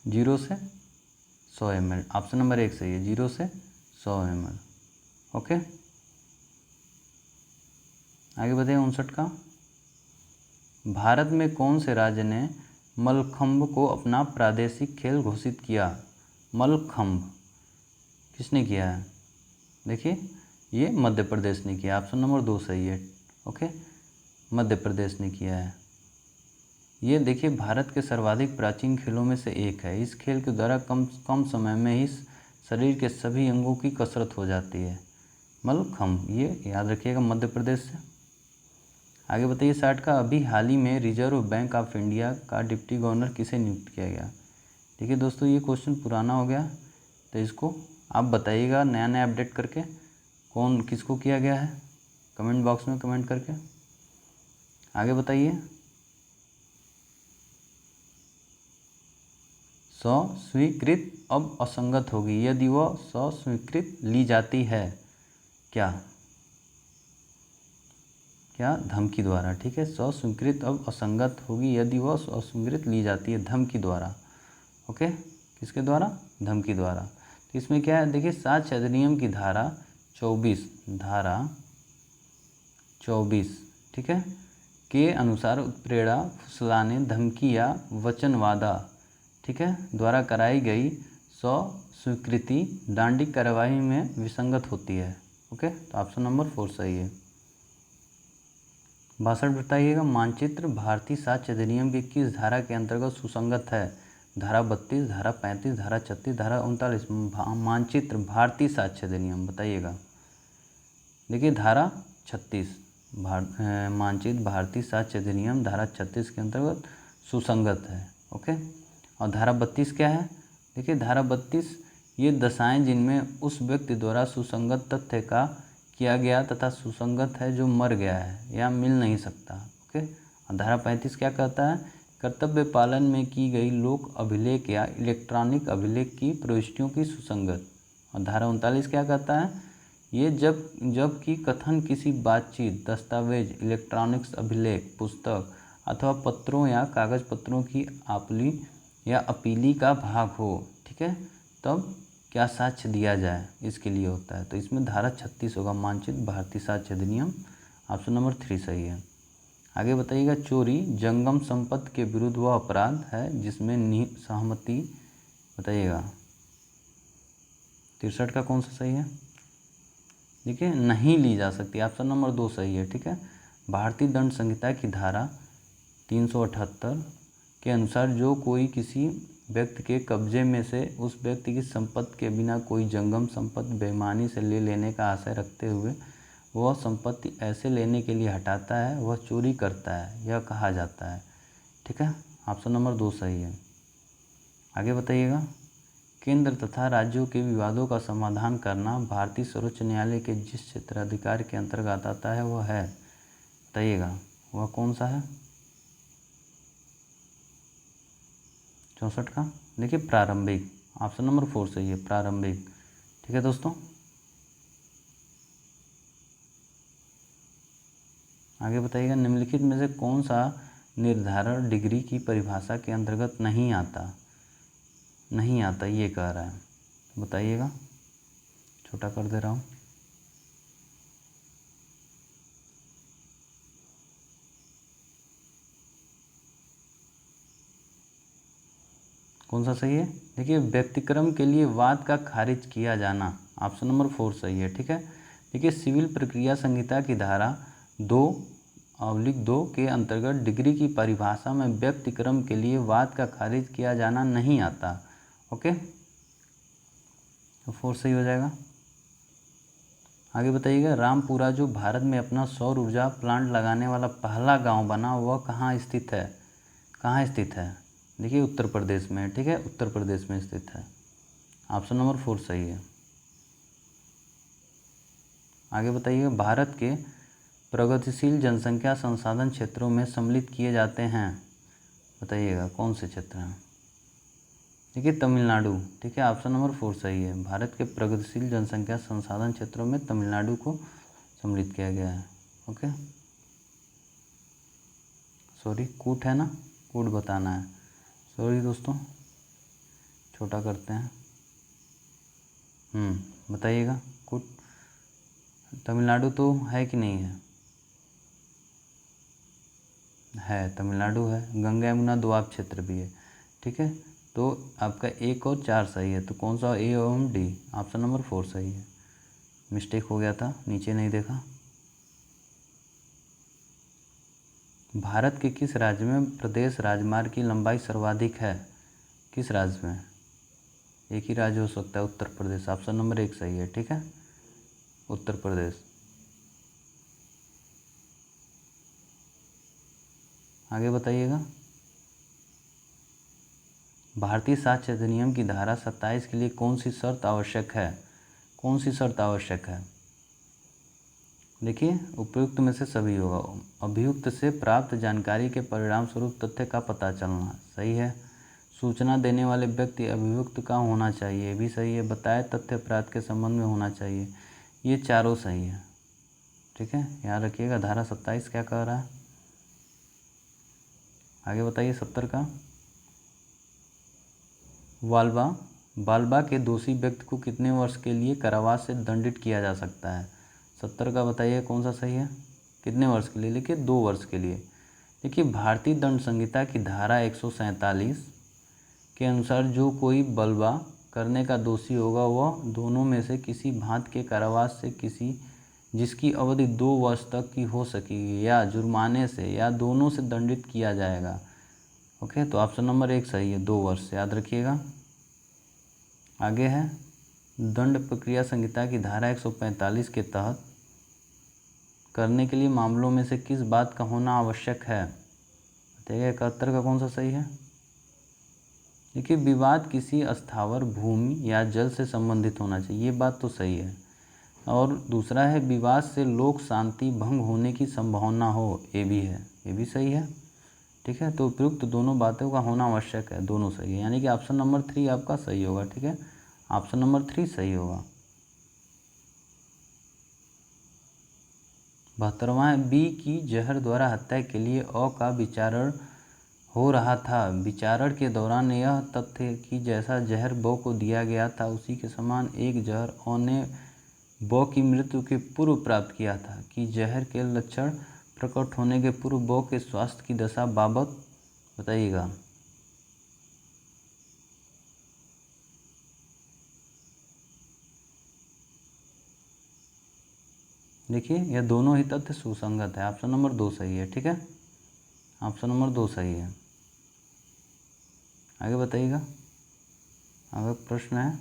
0 से 100 ml, ऑप्शन नंबर 1 सही है, 0 से 100 ml। ओके, आगे बताइए 59 का, भारत में कौन से राज्य ने मलखंभ को अपना प्रादेशिक खेल घोषित किया, मलखंभ किसने किया है, देखिए ये मध्य प्रदेश ने किया, ऑप्शन नंबर 2 सही है। ओके, मध्य प्रदेश ने किया है। ये देखिए भारत के सर्वाधिक प्राचीन खेलों में से एक है, इस खेल के द्वारा कम समय में ही शरीर के सभी अंगों की कसरत हो जाती है, मलखंभ, ये याद रखिएगा, मध्य प्रदेश से। आगे बताइए 60 का, अभी हाल ही में रिजर्व बैंक ऑफ इंडिया का डिप्टी गवर्नर किसे नियुक्त किया गया। देखिए दोस्तों ये क्वेश्चन पुराना हो गया, तो इसको आप बताइएगा नया नया अपडेट करके कौन किसको किया गया है, कमेंट बॉक्स में कमेंट करके। आगे बताइए, स्वीकृत अब असंगत होगी यदि वह स्वीकृत ली जाती है, क्या क्या धमकी द्वारा, ठीक है, स्वीकृत अब असंगत होगी यदि वह अस्वीकृत ली जाती है धमकी द्वारा। ओके, किसके द्वारा? धमकी द्वारा। तो इसमें क्या है, देखिए साक्ष्य अधिनियम की धारा 24 ठीक है के अनुसार उत्प्रेरणा, फुसलाने, धमकी या वचन वादा ठीक है द्वारा कराई गई स्वीकृति दंडिक कार्यवाही में विसंगत होती है। ओके, तो ऑप्शन नंबर 4 सही है। 62 बताइएगा, मानचित्र भारतीय साक्ष्य अधिनियम की किस धारा के अंतर्गत सुसंगत है? धारा 32, धारा 35, धारा 36, धारा 39। मानचित्र भारतीय साक्ष्य अधिनियम बताइएगा। देखिए धारा 36 मानचित्र भारतीय साक्ष्य अधिनियम धारा 36 के अंतर्गत सुसंगत है। ओके, और धारा 32 क्या है? देखिए धारा 32 ये दशाएं जिनमें उस व्यक्ति द्वारा सुसंगत तथ्य का किया गया तथा सुसंगत है जो मर गया है या मिल नहीं सकता। ओके, और धारा 35 क्या कहता है? कर्तव्य पालन में की गई लोक अभिलेख या इलेक्ट्रॉनिक अभिलेख की प्रविष्टियों की सुसंगत। और धारा 39 क्या कहता है? ये जब कि कथन किसी बातचीत, दस्तावेज, इलेक्ट्रॉनिक्स अभिलेख, पुस्तक अथवा पत्रों या कागज पत्रों की आपली या अपीली का भाग हो, ठीक है, तब क्या साक्ष्य दिया जाए, इसके लिए होता है। तो इसमें धारा 36 होगा, मानचित्र भारतीय साक्ष्य अधिनियम। ऑप्शन नंबर 3 सही है। आगे बताइएगा, चोरी जंगम संपत्ति के विरुद्ध वह अपराध है जिसमें सहमति बताइएगा। 63 का कौन सा सही है? देखिए नहीं ली जा सकती, ऑप्शन नंबर 2 सही है। ठीक है, भारतीय दंड संहिता की धारा 378 के अनुसार जो कोई किसी व्यक्ति के कब्जे में से उस व्यक्ति की संपत्ति के बिना कोई जंगम संपत्ति बेईमानी से ले लेने का आशय रखते हुए वह संपत्ति ऐसे लेने के लिए हटाता है, वह चोरी करता है, यह कहा जाता है। ठीक है, ऑप्शन नंबर 2 सही है। आगे बताइएगा, केंद्र तथा राज्यों के विवादों का समाधान करना भारतीय सर्वोच्च न्यायालय के जिस क्षेत्राधिकार के अंतर्गत आता है वह है, बताइएगा वह कौन सा है? 64 का देखिए प्रारंभिक, ऑप्शन नंबर 4 सही है, प्रारंभिक। ठीक है दोस्तों, आगे बताइएगा, निम्नलिखित में से कौन सा निर्धारण डिग्री की परिभाषा के अंतर्गत नहीं आता ये कह रहा है, बताइएगा, छोटा कर दे रहा हूँ। कौन सा सही है? देखिए व्यक्तिक्रम के लिए वाद का खारिज किया जाना, ऑप्शन नंबर 4 सही है। ठीक है, देखिए सिविल प्रक्रिया संहिता की धारा 2/2 के अंतर्गत डिग्री की परिभाषा में व्यक्तिक्रम के लिए वाद का खारिज किया जाना नहीं आता। ओके, तो 4 सही हो जाएगा। आगे बताइएगा, रामपुरा जो भारत में अपना सौर ऊर्जा प्लांट लगाने वाला पहला गांव बना वह कहाँ स्थित है? देखिए उत्तर प्रदेश में। ठीक है, उत्तर प्रदेश में स्थित है, ऑप्शन नंबर 4 सही है। आगे बताइएगा, भारत के प्रगतिशील जनसंख्या संसाधन क्षेत्रों में सम्मिलित किए जाते हैं, बताइएगा कौन से क्षेत्र हैं? देखिए तमिलनाडु। ठीक है, ऑप्शन नंबर 4 सही है, भारत के प्रगतिशील जनसंख्या संसाधन क्षेत्रों में तमिलनाडु को सम्मिलित किया गया है। ओके, सॉरी कूट है ना, कूट बताना है, सॉरी दोस्तों, छोटा करते हैं। बताइएगा, कूट तमिलनाडु तो है कि नहीं है? तमिलनाडु है, गंगा यमुना दोआब क्षेत्र भी है। ठीक है, तो आपका 1 और 4 सही है, तो कौन सा? ए एवं डी, ऑप्शन नंबर 4 सही है। मिस्टेक हो गया था, नीचे नहीं देखा। भारत के किस राज्य में प्रदेश राजमार्ग की लंबाई सर्वाधिक है? किस राज्य में? एक ही राज्य हो सकता है, उत्तर प्रदेश, ऑप्शन नंबर 1 सही है। ठीक है, उत्तर प्रदेश। आगे बताइएगा, भारतीय साक्ष्य अधिनियम की धारा 27 के लिए कौन सी शर्त आवश्यक है? देखिए उपयुक्त में से सभी होगा। अभियुक्त से प्राप्त जानकारी के परिणाम स्वरूप तथ्य का पता चलना, सही है। सूचना देने वाले व्यक्ति अभियुक्त का होना चाहिए, भी सही है। बताए तथ्य अपराध के संबंध में होना चाहिए, ये चारों सही है। ठीक है, याद रखिएगा धारा 27 क्या कह रहा है। आगे बताइए 70 का। वाल्वा बाल्बा के दोषी व्यक्ति को कितने वर्ष के लिए कारावास से दंडित किया जा सकता है? 70 का बताइए कौन सा सही है। कितने वर्ष के लिए? लिखिए 2 वर्ष के लिए। देखिए भारतीय दंड संहिता की धारा 147 के अनुसार जो कोई बलवा करने का दोषी होगा वह दोनों में से किसी भांति के कारावास से जिसकी अवधि 2 वर्ष तक की हो सकेगी या जुर्माने से या दोनों से दंडित किया जाएगा। ओके, तो ऑप्शन नंबर 1 सही है, 2 वर्ष, याद रखिएगा। आगे है दंड प्रक्रिया संहिता की धारा 145 के तहत करने के लिए मामलों में से किस बात का होना आवश्यक है? बताइए 71 का कौन सा सही है। देखिए विवाद किसी स्थावर भूमि या जल से संबंधित होना चाहिए, ये बात तो सही है। और दूसरा है विवाद से लोक शांति भंग होने की संभावना हो, ये भी है, ये भी सही है। ठीक है, तो उपयुक्त दोनों बातों का होना आवश्यक है, दोनों सही है, यानी कि ऑप्शन नंबर 3 आपका सही होगा। ठीक है, ऑप्शन नंबर 3 सही होगा। 72वां है बी की जहर द्वारा हत्या के लिए अ का विचारण हो रहा था। विचारण के दौरान यह तथ्य कि जैसा जहर ब को दिया गया था उसी के समान एक जहर अ ने ब की मृत्यु के पूर्व प्राप्त किया था कि जहर के लक्षण प्रकट होने के पूर्व ब के स्वास्थ्य की दशा बाबत बताइएगा। देखिए यह दोनों ही तथ्य सुसंगत है, ऑप्शन नंबर 2 सही है। ठीक है, ऑप्शन नंबर 2 सही है। आगे बताइएगा। आगे प्रश्न है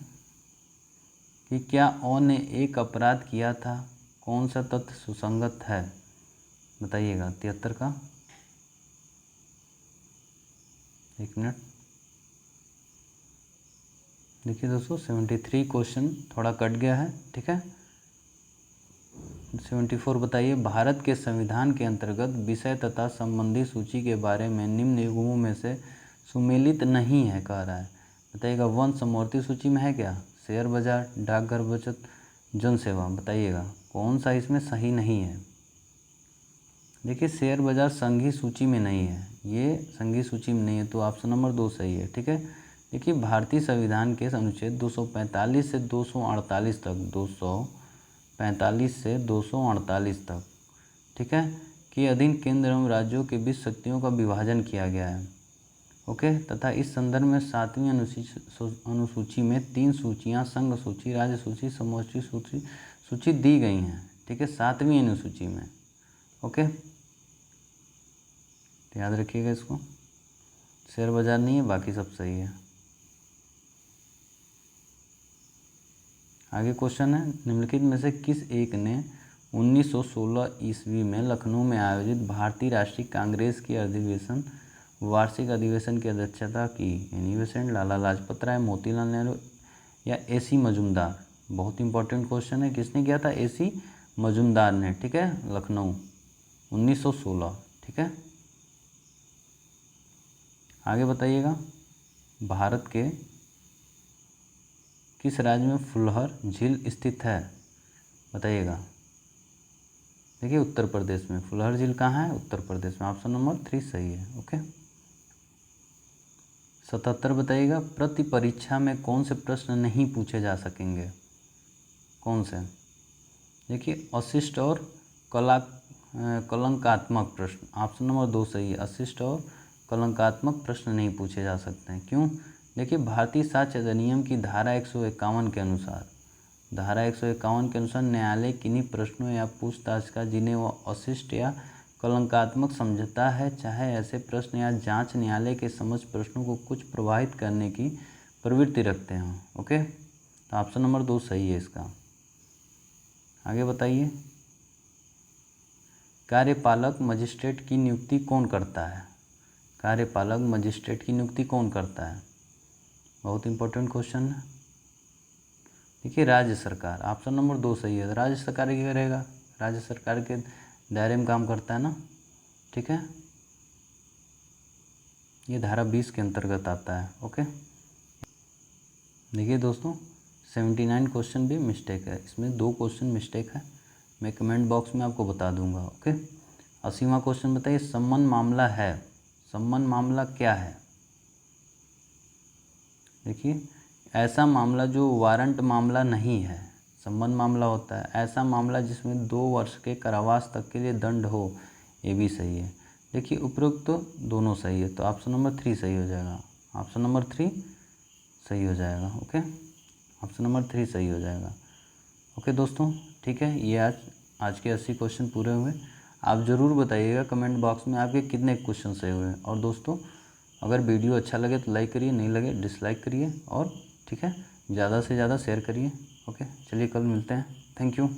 कि क्या ओ ने एक अपराध किया था, कौन सा तथ्य सुसंगत है? बताइएगा 73 का। 1 मिनट। देखिए दोस्तों 73 क्वेश्चन थोड़ा कट गया है। ठीक है, 74 बताइए भारत के संविधान के अंतर्गत विषय तथा संबंधी सूची के बारे में निम्न निगमों में से सुमेलित नहीं है, कह रहा है। बताइएगा वन समवर्ती सूची में है क्या? शेयर बाजार, डाकघर बचत, जन सेवा, बताइएगा कौन सा इसमें सही नहीं है। देखिए शेयर बाजार संघीय सूची में नहीं है, ये संघीय सूची में नहीं है, तो ऑप्शन नंबर 2 सही है। ठीक है, देखिए भारतीय संविधान के अनुच्छेद 245 से 248 तक 245 से 248 तक, ठीक है, के अधीन केंद्र एवं राज्यों के बीच शक्तियों का विभाजन किया गया है। ओके, तथा इस संदर्भ में 7वीं अनुसूची में 3 सूचियां संघ सूची, राज्य सूची, समष्टि सूची दी गई हैं। ठीक है, 7वीं अनुसूची में। ओके, तो याद रखिएगा इसको। शेयर बाजार नहीं है, बाकी सब सही है। आगे क्वेश्चन है निम्नलिखित में से किस एक ने 1916 ईस्वी में लखनऊ में आयोजित भारतीय राष्ट्रीय कांग्रेस की वार्षिक अधिवेशन की अध्यक्षता की? एनी बेसेंट, लाला लाजपत राय, मोतीलाल नेहरू या AC मजूमदार? बहुत इंपॉर्टेंट क्वेश्चन है, किसने किया था? AC मजूमदार ने। ठीक है, लखनऊ 1916। ठीक है, आगे बताइएगा भारत के किस राज्य में फुलहर झील स्थित है? बताइएगा। देखिए उत्तर प्रदेश में। फुलहर झील कहाँ है? उत्तर प्रदेश में, ऑप्शन नंबर 3 सही है। ओके, 77 बताइएगा प्रति परीक्षा में कौन से प्रश्न नहीं पूछे जा सकेंगे? कौन से? देखिए अशिष्ट और कलंकात्मक प्रश्न, ऑप्शन नंबर 2 सही है। अशिष्ट और कलंकात्मक प्रश्न नहीं पूछे जा सकते हैं, क्यों? देखिए भारतीय साक्ष्य अधिनियम की धारा 151 के अनुसार न्यायालय किन्हीं प्रश्नों या पूछताछ का जिन्हें वह अशिष्ट या कलंकात्मक समझता है, चाहे ऐसे प्रश्न या जांच न्यायालय के समझ प्रश्नों को कुछ प्रभावित करने की प्रवृत्ति रखते हों। ओके, तो ऑप्शन नंबर 2 सही है इसका। आगे बताइए कार्यपालक मजिस्ट्रेट की नियुक्ति कौन करता है? कार्यपालक मजिस्ट्रेट की नियुक्ति कौन करता है? बहुत इंपॉर्टेंट क्वेश्चन है। देखिए राज्य सरकार, ऑप्शन नंबर 2 सही है। राज्य सरकार क्या करेगा? राज्य सरकार के दायरे में काम करता है ना। ठीक है, ये धारा 20 के अंतर्गत आता है। ओके, देखिए दोस्तों 79 क्वेश्चन भी मिस्टेक है, इसमें 2 क्वेश्चन मिस्टेक है, मैं कमेंट बॉक्स में आपको बता दूंगा। ओके, 80वां क्वेश्चन बताइए संबंध मामला है, संबंध मामला क्या है? देखिए, ऐसा मामला जो वारंट मामला नहीं है, संबंध मामला होता है, ऐसा मामला जिसमें 2 वर्ष के कारावास तक के लिए दंड हो, ये भी सही है। देखिए, उपरोक्त तो दोनों सही है, तो ऑप्शन नंबर 3 सही हो जाएगा। ऑप्शन नंबर 3 सही हो जाएगा। ओके, ऑप्शन नंबर 3 सही हो जाएगा। ओके दोस्तों, ठीक है, ये आज के 80 क्वेश्चन पूरे हुए। आप ज़रूर बताइएगा कमेंट बॉक्स में आपके कितने क्वेश्चन सही हुए। और दोस्तों, अगर वीडियो अच्छा लगे तो लाइक करिए, नहीं लगे डिसलाइक करिए, और ठीक है, ज़्यादा से ज़्यादा शेयर करिए। ओके, चलिए कल मिलते हैं। Thank you.